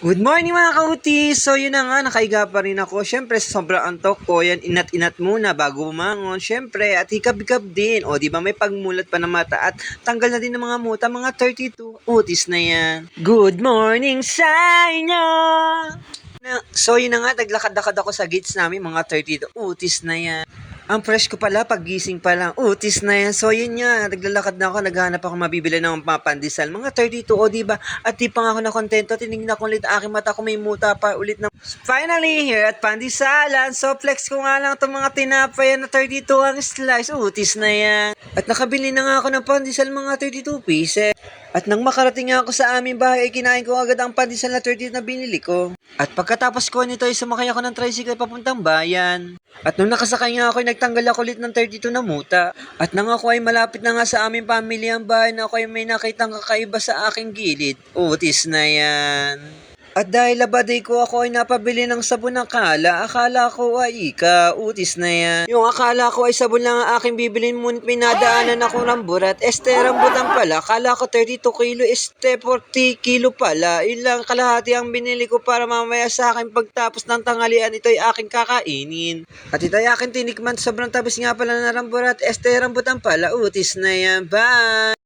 Good morning mga kautis! So yun na nga, nakaiga pa rin ako. Syempre sa sobrang antok ko, yan inat-inat muna bago bumangon. Syempre at hikab-hikab din. O di ba may pagmulat pa ng mata at tanggal na din ng mga muta, mga 32. Utis na yan. Good morning sa inyo! So yun na nga, naglakad-lakad ako sa gates namin, mga 32. Utis na yan. Ang fresh ko pala, paggising pa lang, utis na yan. So yun nga, naglalakad na ako, naghahanap ako mabibili ng mga pandesal. Mga 32, o diba? At di pa nga ako nakontento, tinignan ko ulit aking mata ko, may muta pa ulit ng... Finally, here at Pandesalan. So flex ko nga lang itong mga tinapay na 32 ang slice, utis na yan. At nakabili na nga ako ng pandesal, mga 32 pieces. At nang makarating nga ako sa aming bahay, ay kinain ko agad ang pandesal na 30 na binili ko. At pagkatapos ko nito ay sumakay ako ng tricycle papuntang bayan. At nung nakasakay nga ako ay nagtanggal ako ulit ng 32 na muta. At nang ako ay malapit na nga sa aming pamilyang bahay na ako ay may nakitang kakaiba sa aking gilid. Utis na yan. At dahil labaday ko ako ay napabili ng sabon ng akala ko ay utis na yan. Yung akala ko ay sabon lang ang aking bibilin, ngunit pinadaanan ako ramburat. Rambutan pala, akala ko 32 kilo, 40 kilo pala. Yun lang kalahati ang binili ko para mamaya sa akin pagtapos ng tanghalian ito ay aking kakainin. At ito ay aking tinikman, sobrang tabis nga pala na ramburat, rambutan pala, utis na yan. Bye!